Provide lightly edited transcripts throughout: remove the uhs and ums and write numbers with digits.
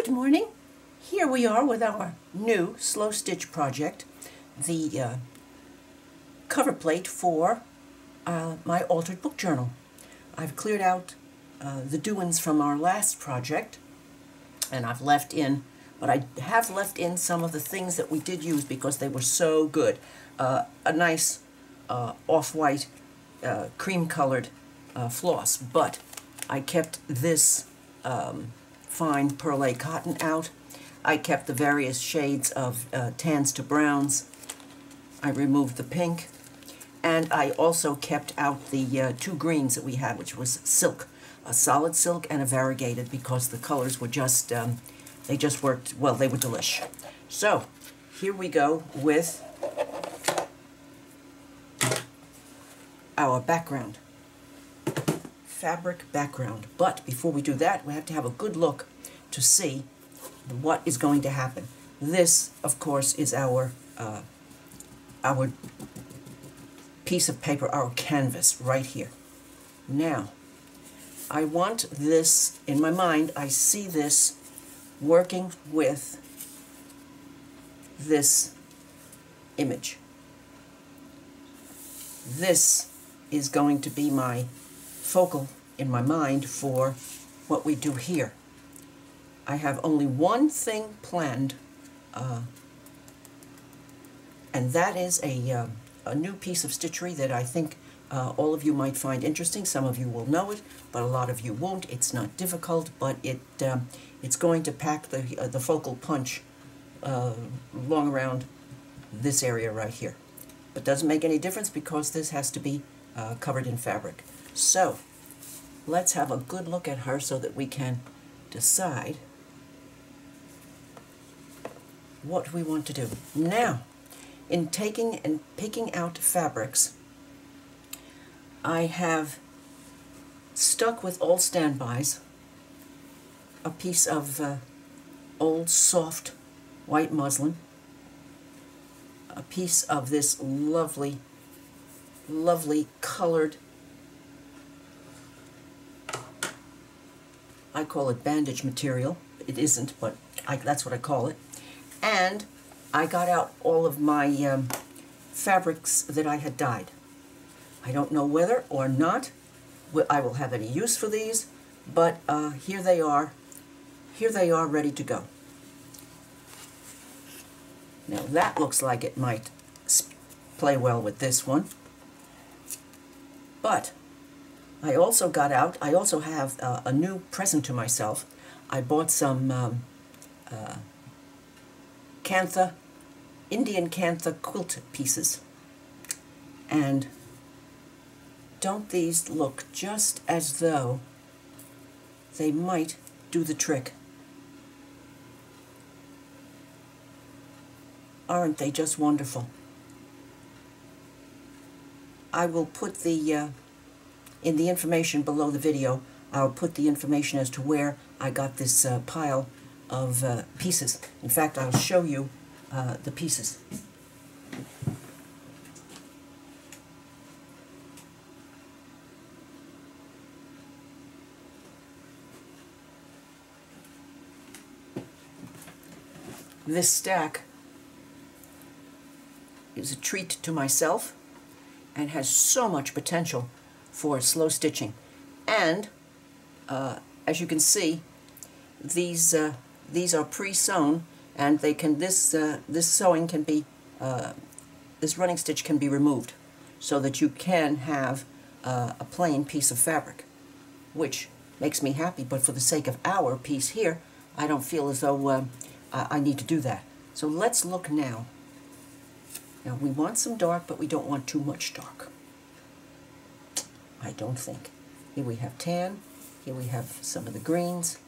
Good morning. Here we are with our new slow stitch project, the cover plate for my altered book journal. I've cleared out the doings from our last project, and I've left in, but I have left in some of the things that we did use because they were so good. A nice off-white cream-colored floss, but I kept this fine perlé cotton out. I kept the various shades of tans to browns. I removed the pink, and I also kept out the two greens that we had, which was silk, a solid silk and a variegated, because the colors were just, they just worked, well, they were delish. So, here we go with our background. Fabric background. But before we do that, we have to have a good look to see what is going to happen. This, of course, is our piece of paper, our canvas, right here. Now, I want this, in my mind, I see this working with this image. This is going to be my focal in my mind for what we do here. I have only one thing planned, and that is a new piece of stitchery that I think all of you might find interesting. Some of you will know it, but a lot of you won't. It's not difficult, but it's going to pack the focal punch long around this area right here. But doesn't make any difference because this has to be covered in fabric. So, let's have a good look at her so that we can decide what we want to do. Now, in taking and picking out fabrics, I have stuck with old standbys a piece of old soft white muslin, a piece of this lovely, lovely colored, I call it bandage material. It isn't, but that's what I call it. And I got out all of my fabrics that I had dyed. I don't know whether or not I will have any use for these, but here they are. Here they are, ready to go. Now that looks like it might play well with this one. But I also got out, I also have a new present to myself. I bought some Kantha, Indian Kantha quilt pieces. And don't these look just as though they might do the trick? Aren't they just wonderful? I will put the in the information below the video, I'll put the information as to where I got this pile of pieces. In fact, I'll show you the pieces. This stack is a treat to myself and has so much potential for slow stitching. And as you can see, these are pre-sewn, and they can this sewing can be this running stitch can be removed, so that you can have a plain piece of fabric, which makes me happy. But for the sake of our piece here, I don't feel as though I need to do that. So let's look now. Now we want some dark, but we don't want too much dark. I don't think. Here we have tan, here we have some of the greens,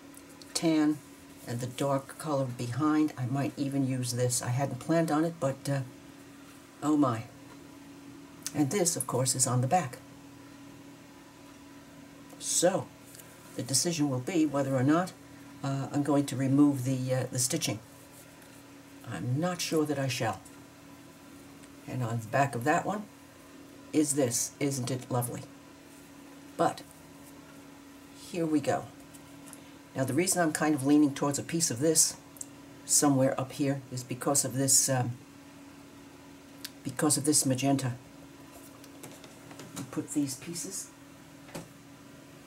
tan, and the dark color behind. I might even use this. I hadn't planned on it, but oh my. And this, of course, is on the back. So, the decision will be whether or not I'm going to remove the stitching. I'm not sure that I shall. And on the back of that one is this. Isn't it lovely? But here we go. Now the reason I'm kind of leaning towards a piece of this somewhere up here is because of this magenta. Put these pieces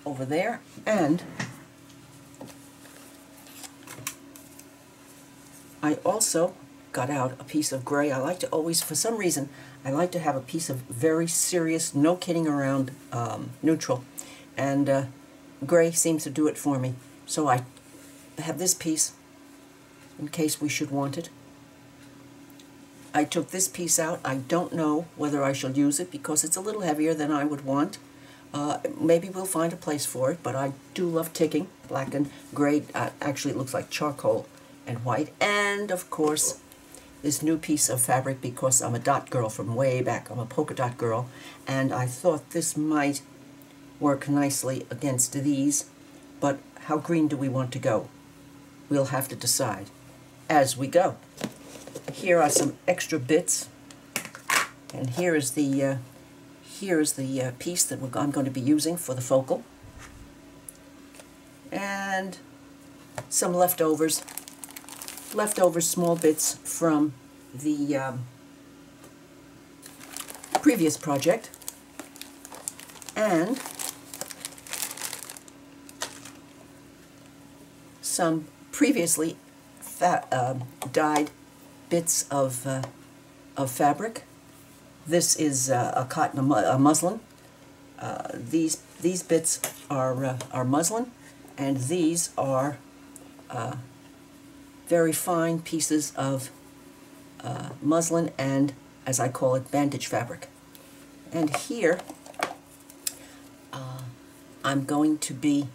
over there, and I also got out a piece of gray. I like to always, for some reason, I like to have a piece of very serious, no kidding around neutral, and gray seems to do it for me. So I have this piece in case we should want it. I took this piece out. I don't know whether I shall use it because it's a little heavier than I would want. Maybe we'll find a place for it, but I do love ticking. Black and gray, actually it looks like charcoal and white. And of course, this new piece of fabric, because I'm a dot girl from way back. I'm a polka dot girl, and I thought this might work nicely against these, but how green do we want to go? We'll have to decide as we go. Here are some extra bits, and here is the piece that I'm going to be using for the focal, and some leftovers small bits from the previous project, and some previously dyed bits of fabric. This is a cotton, a muslin. These bits are muslin, and these are very fine pieces of muslin and, as I call it, bandage fabric. And here I'm going to be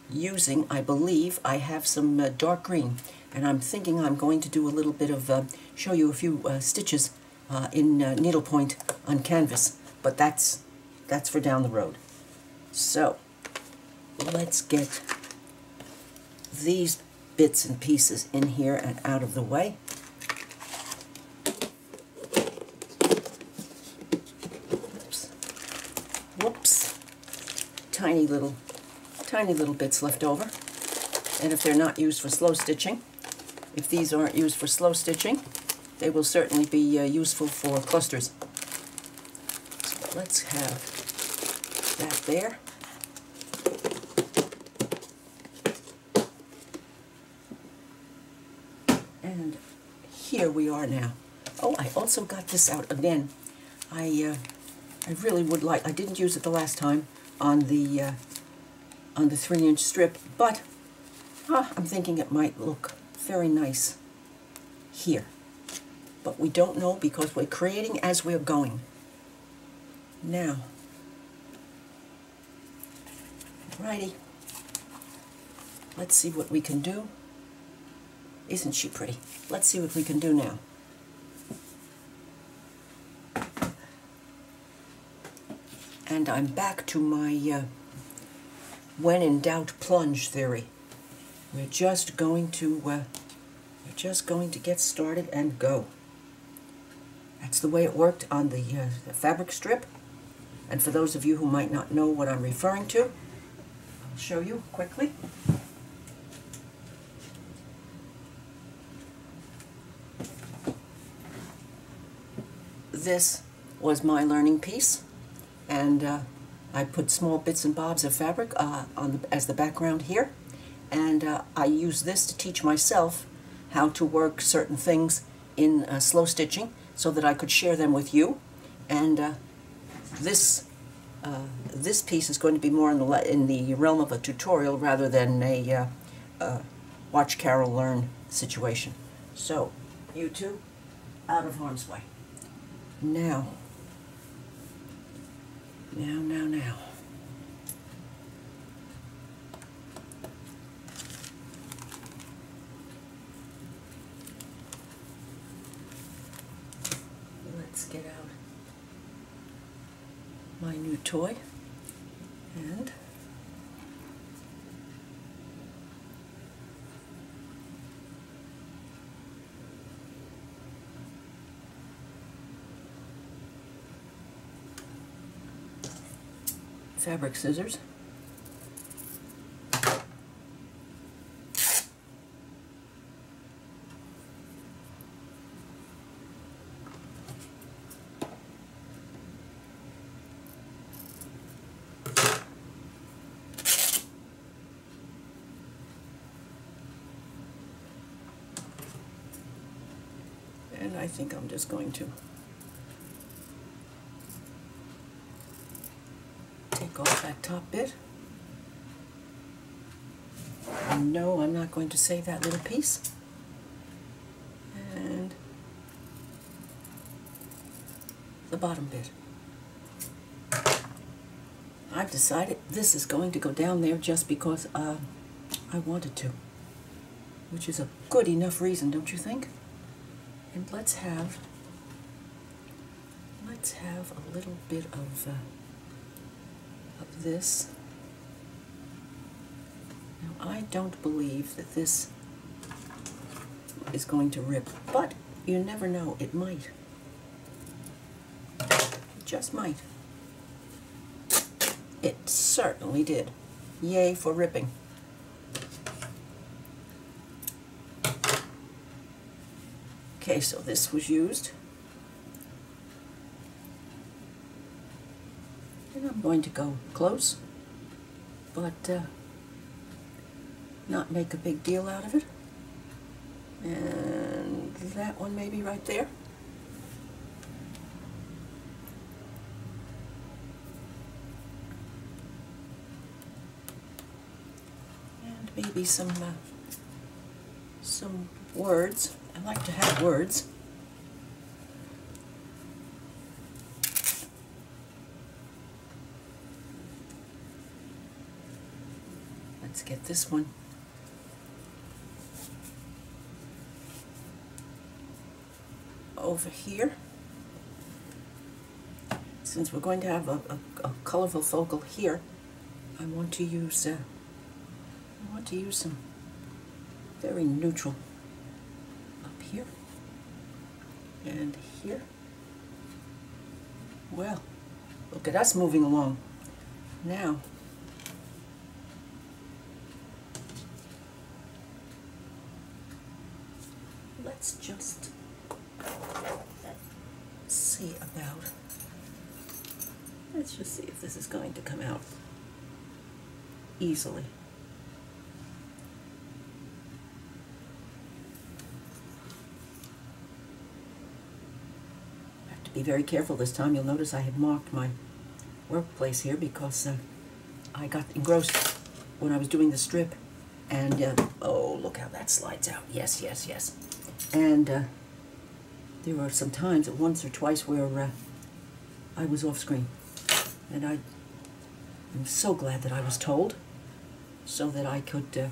using, I believe I have some dark green, and I'm thinking I'm going to do a little bit of, show you a few stitches in needlepoint on canvas, but that's for down the road. So let's get these bits and pieces in here and out of the way. Oops. Whoops. Tiny little bits left over. And if they're not used for slow stitching, if these aren't used for slow stitching, they will certainly be useful for clusters. So let's have that there. And here we are now. Oh, I also got this out again. I really would like, I didn't use it the last time on the 3-inch strip, but I'm thinking it might look very nice here. But we don't know because we're creating as we're going. Now, righty, let's see what we can do. Isn't she pretty? Let's see what we can do now. And I'm back to my when in doubt plunge theory. We're just going to get started and go. That's the way it worked on the fabric strip. And for those of you who might not know what I'm referring to, I'll show you quickly. This was my learning piece, and I put small bits and bobs of fabric as the background here, and I use this to teach myself how to work certain things in slow stitching so that I could share them with you. And this piece is going to be more in the realm of a tutorial rather than a watch Carol learn situation. So, you two, out of harm's way. Now. Let's get out my new toy and fabric scissors. And I think I'm just going to take off that top bit. And no, I'm not going to save that little piece. And the bottom bit. I've decided this is going to go down there just because I wanted to, which is a good enough reason, don't you think? And let's have a little bit of this. Now, I don't believe that this is going to rip, but you never know, it might. It just might. It certainly did. Yay for ripping. Okay, so this was used. And I'm going to go close, but not make a big deal out of it. And that one maybe right there. And maybe some words. I like to have words. Let's get this one. Over here. Since we're going to have a colorful focal here, I want to use some very neutral up here and here. Well, look at us moving along. Now, let's just see about, let's just see if this is going to come out easily. I have to be very careful this time. You'll notice I had marked my workplace here because I got engrossed when I was doing the strip, and oh, look how that slides out. Yes, yes, yes. And there were some times, once or twice, where I was off screen, and I'm so glad that I was told, so that I could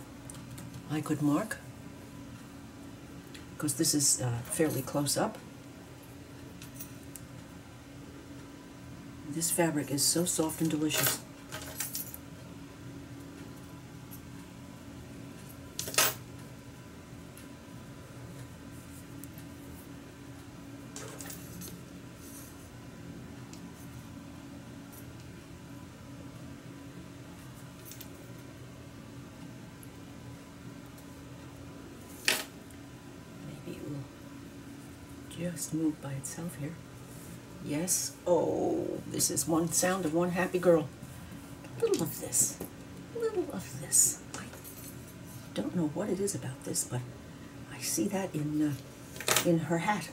mark, because this is fairly close up. This fabric is so soft and delicious. Just move by itself here. Yes. Oh, this is one sound of one happy girl. A little of this. A little of this. I don't know what it is about this, but I see that in her hat.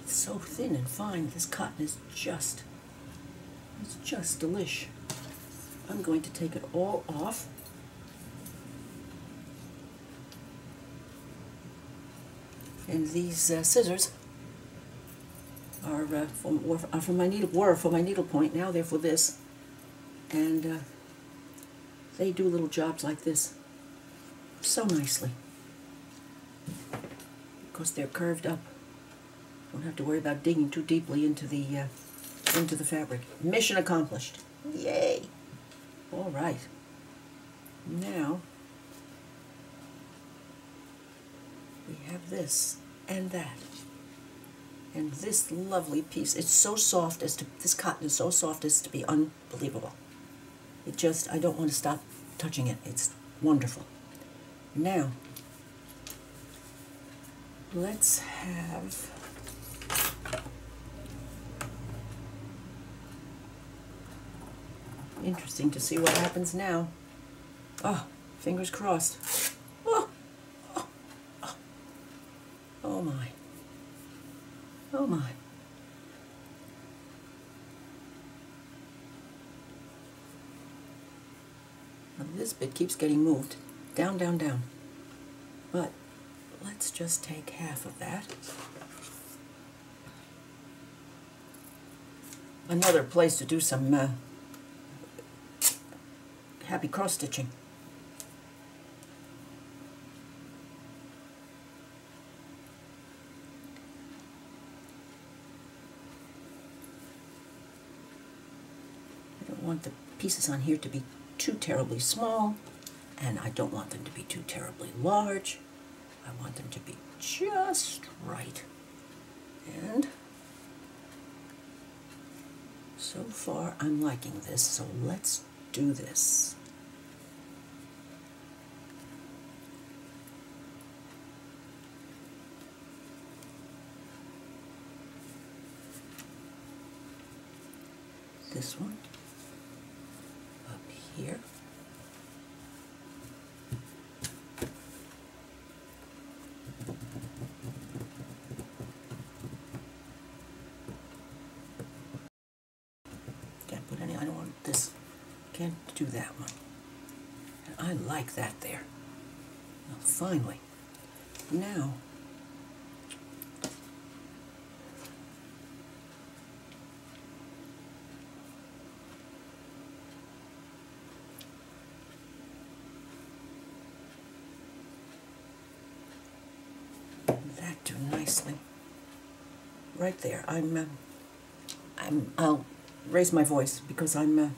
It's so thin and fine. This cotton is just, it's just delish. I'm going to take it all off. And these scissors are from my needle, were for my needle point. Now they're for this. And they do little jobs like this so nicely, because they're curved up. Don't have to worry about digging too deeply into the fabric. Mission accomplished. Yay! All right. Now we have this and that, And this lovely piece, it's so soft this cotton is so soft as to be unbelievable. I don't want to stop touching it. It's wonderful. Now, let's have interesting to see what happens now. Oh, fingers crossed. Oh, oh, oh, oh my. Oh my. Now this bit keeps getting moved. Down, down, down. But let's just take half of that. Another place to do some happy cross stitching. I don't want the pieces on here to be too terribly small, and I don't want them to be too terribly large. I want them to be just right. And so far I'm liking this, so let's do this. This one up here. Can't put any, I don't want this. Can't do that one. And I like that there. Well, finally. Now, that do nicely. Right there. I'll raise my voice because I'm,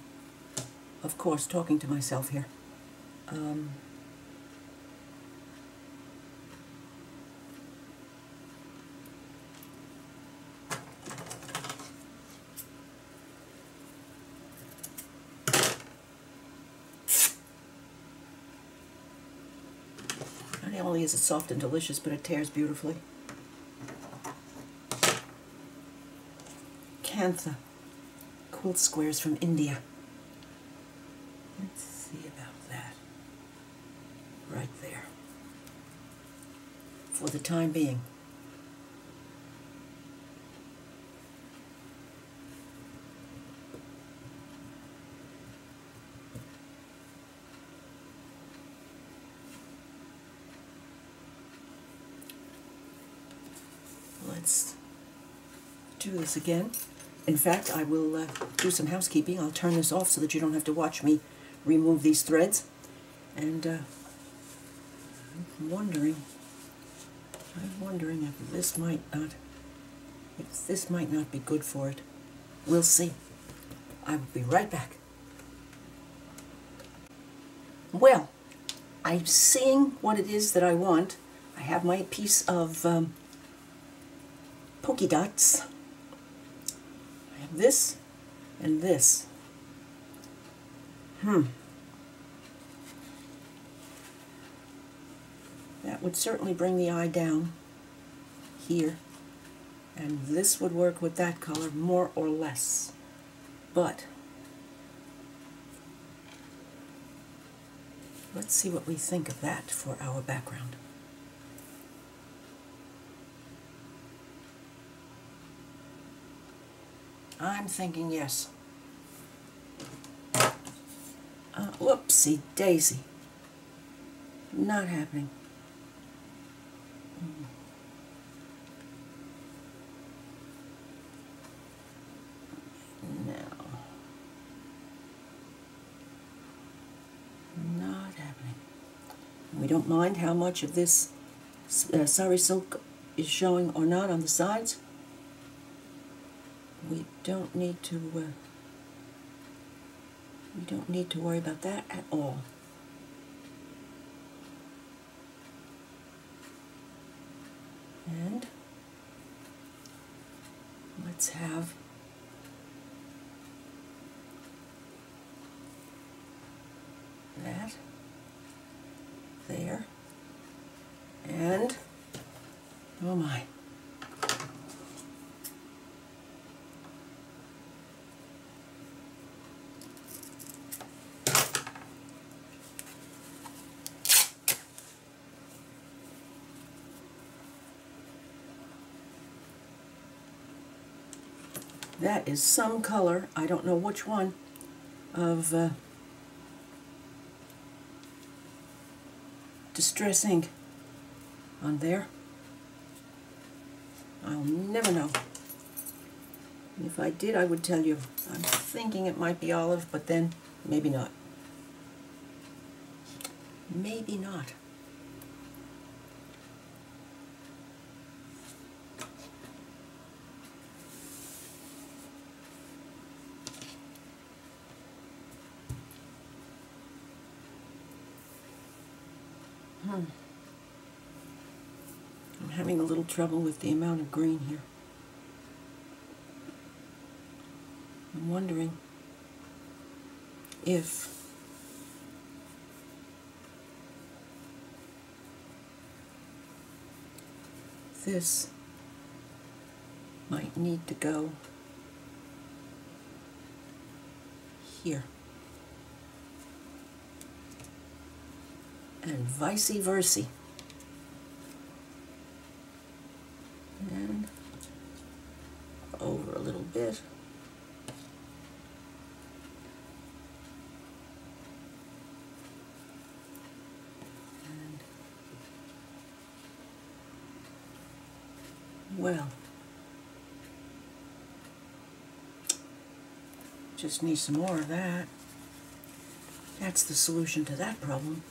of course, talking to myself here. Not only is it soft and delicious, but it tears beautifully. Kantha quilt squares from India. Let's see about that. Right there. For the time being. Let's do this again. In fact, I will do some housekeeping. I'll turn this off so that you don't have to watch me remove these threads. And I'm wondering if this might not be good for it. We'll see. I will be right back. Well, I'm seeing what it is that I want. I have my piece of polka dots. I have this and this. That would certainly bring the eye down here. And this would work with that color more or less. But let's see what we think of that for our background. I'm thinking yes. Whoopsie daisy. Not happening. No. Not happening. We don't mind how much of this Sari silk is showing or not on the sides. We don't need to worry about that at all. And let's have that there, and oh my, that is some color, I don't know which one, of distress ink on there. I'll never know. And if I did, I would tell you. I'm thinking it might be olive, but then maybe not. Maybe not. I'm having a little trouble with the amount of green here. I'm wondering if this might need to go here, and vice versa. And over a little bit. And well, just need some more of that. That's the solution to that problem.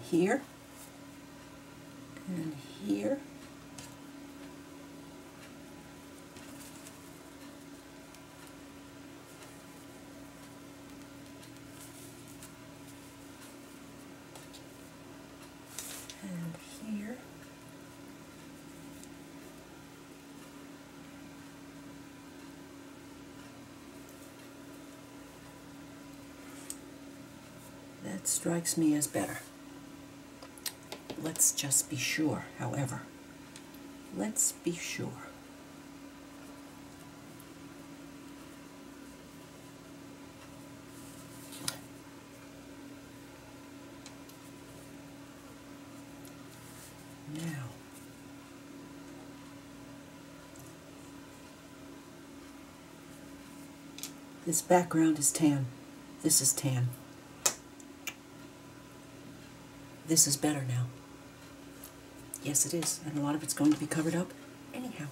Here and here. And here. That strikes me as better. Let's just be sure, however. Let's be sure. Now, this background is tan. This is tan. This is better now. Yes, it is, and a lot of it's going to be covered up anyhow.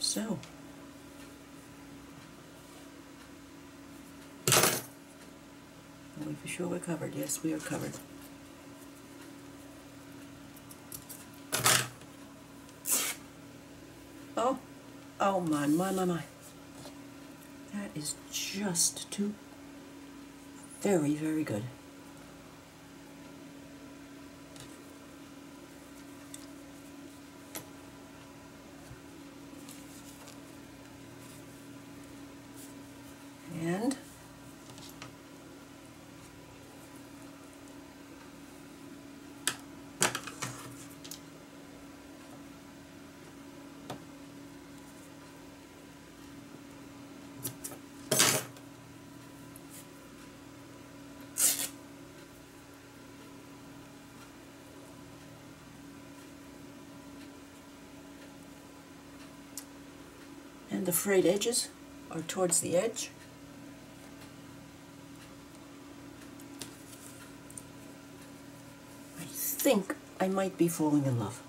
So, are we for sure we're covered? Yes, we are covered. Oh, oh my, my, my, my. That is just too very, very good. And the frayed edges are towards the edge. think I might be falling in love.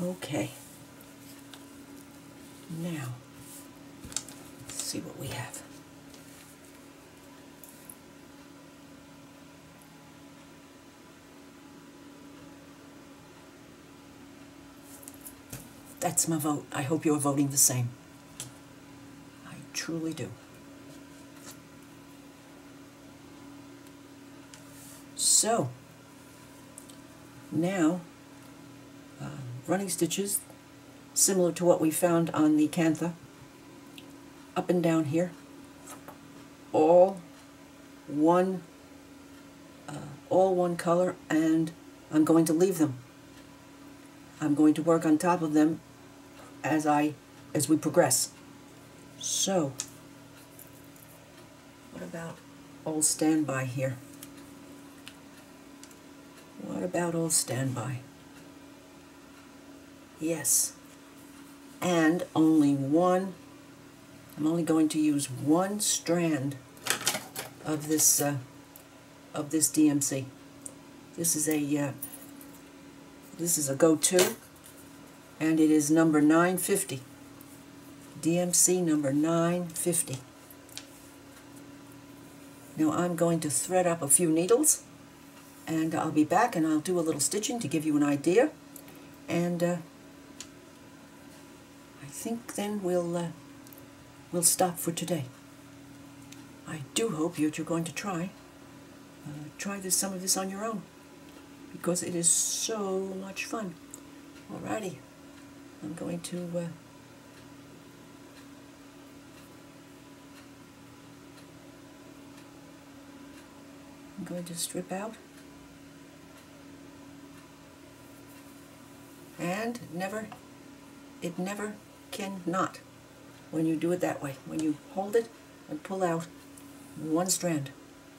Okay. Now, let's see what we have. That's my vote. I hope you're voting the same. I truly do. So, now, running stitches, similar to what we found on the Kantha, up and down here, all one color, and I'm going to leave them. I'm going to work on top of them as we progress. So, what about old standby here? What about old standby? Yes. And only one, I'm only going to use one strand of this DMC. This is a go-to, and it is number 950. DMC number 950. Now I'm going to thread up a few needles, and I'll be back and I'll do a little stitching to give you an idea, and I think then we'll stop for today. I do hope you're going to try some of this on your own, because it is so much fun. Alrighty, I'm going to strip out, and it never cannot when you do it that way, when you hold it and pull out one strand.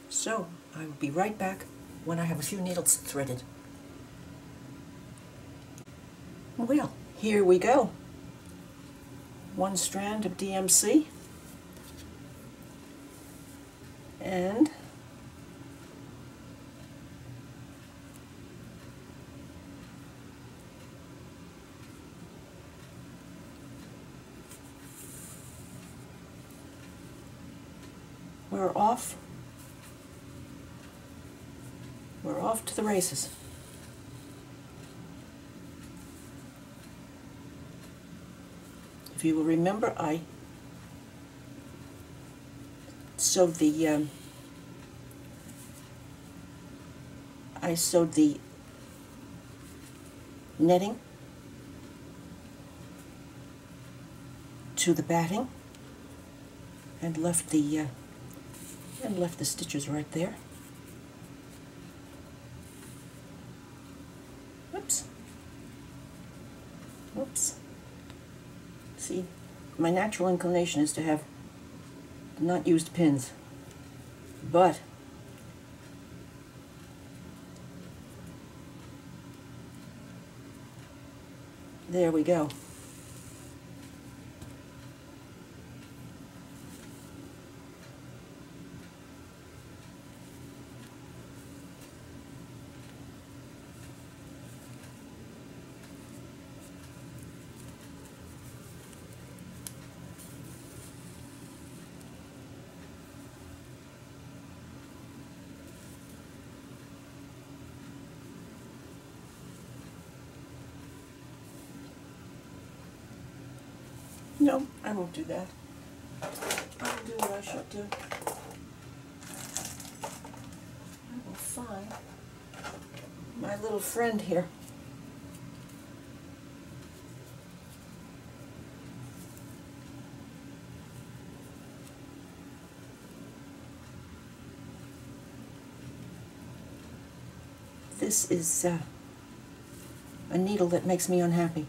So I will be right back when I have a few needles threaded. Well, here we go. One strand of DMC, and we're off to the races. If you will remember, I sewed the netting to the batting and left the stitches right there. Whoops. See, my natural inclination is to have not used pins, but there we go. No, I won't do that. I'll do what I should do. I will find my little friend here. This is a needle that makes me unhappy.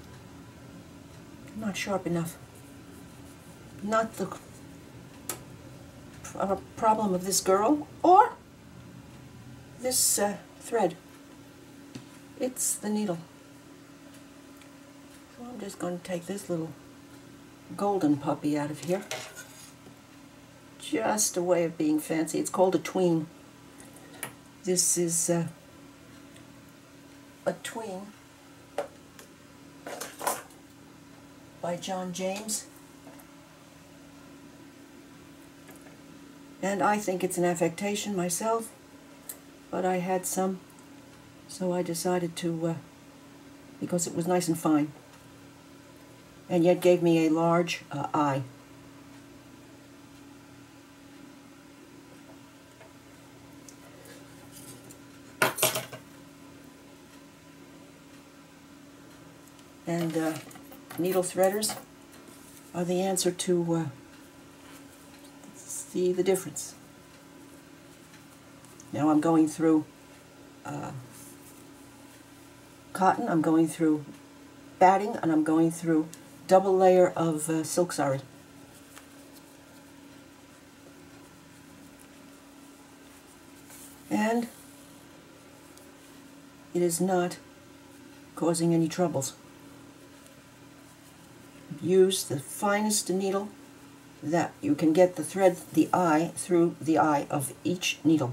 Not sharp enough. Not the problem of this girl or this thread. It's the needle. So I'm just going to take this little golden puppy out of here. Just a way of being fancy. It's called a tween. This is a tween by John James, and I think it's an affectation myself, but I had some, so I decided to, because it was nice and fine, and yet gave me a large eye. And needle threaders are the answer to see the difference. Now I'm going through cotton, I'm going through batting, and I'm going through double layer of silk sari. And it is not causing any troubles. Use the finest needle that you can get the thread, the eye, through the eye of each needle.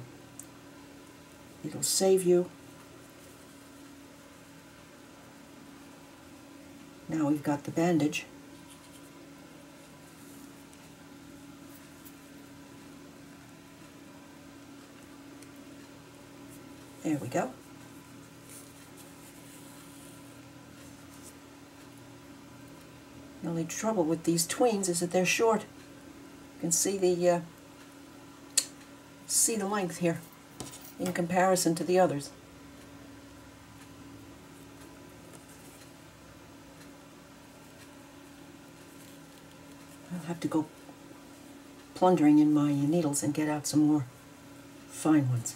It'll save you. Now we've got the bandage. There we go. The only trouble with these tweens is that they're short. You can see the length here in comparison to the others. I'll have to go plundering in my needles and get out some more fine ones.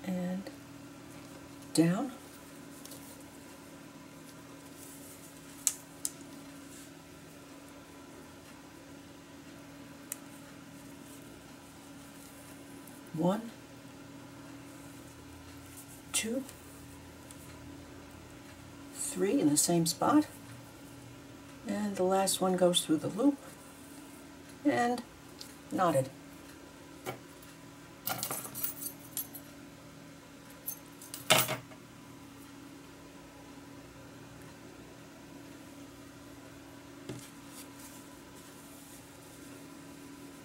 And down. One, two, three in the same spot, and the last one goes through the loop and knotted.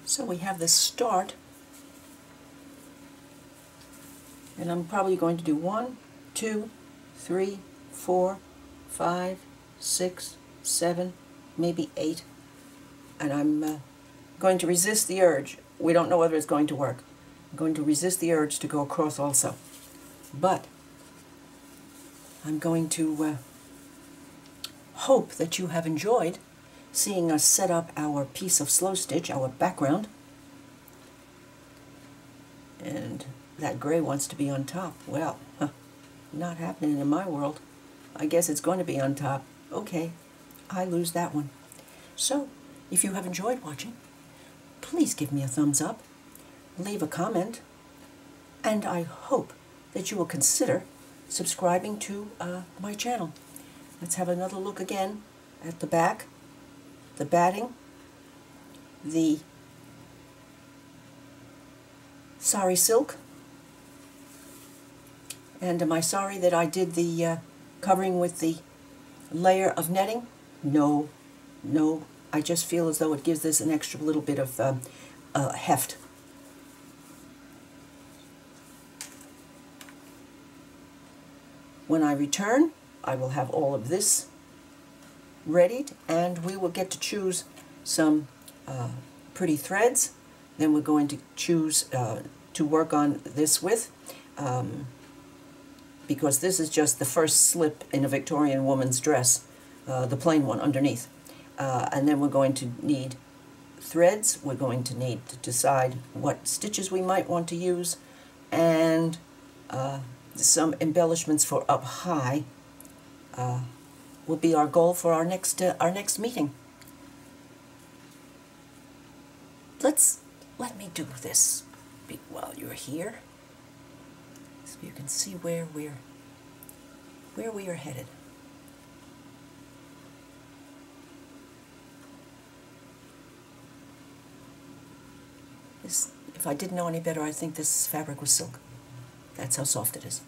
So we have this start, and I'm probably going to do 1, 2, 3, 4, 5, 6, 7, maybe 8, and I'm going to resist the urge. We don't know whether it's going to work. I'm going to resist the urge to go across also, but I'm going to hope that you have enjoyed seeing us set up our piece of slow stitch, our background. And that gray wants to be on top. Well, not happening in my world. I guess it's going to be on top. Okay, I lose that one. So, if you have enjoyed watching, please give me a thumbs up, leave a comment, and I hope that you will consider subscribing to my channel. Let's have another look again at the back, the batting, the sari silk, and my sari that I did the covering with the layer of netting. No, I just feel as though it gives this an extra little bit of heft. When I return, I will have all of this readied, and we will get to choose some pretty threads. Then we're going to choose to work on this with, because this is just the first slip in a Victorian woman's dress, the plain one underneath. And then we're going to need threads, we're going to need to decide what stitches we might want to use, and some embellishments for up high will be our goal for our next meeting. let me do this while you're here, so you can see where we are headed. If I didn't know any better, I'd think this fabric was silk. That's how soft it is.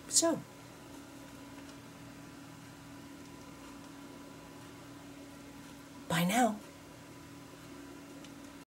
So, bye now.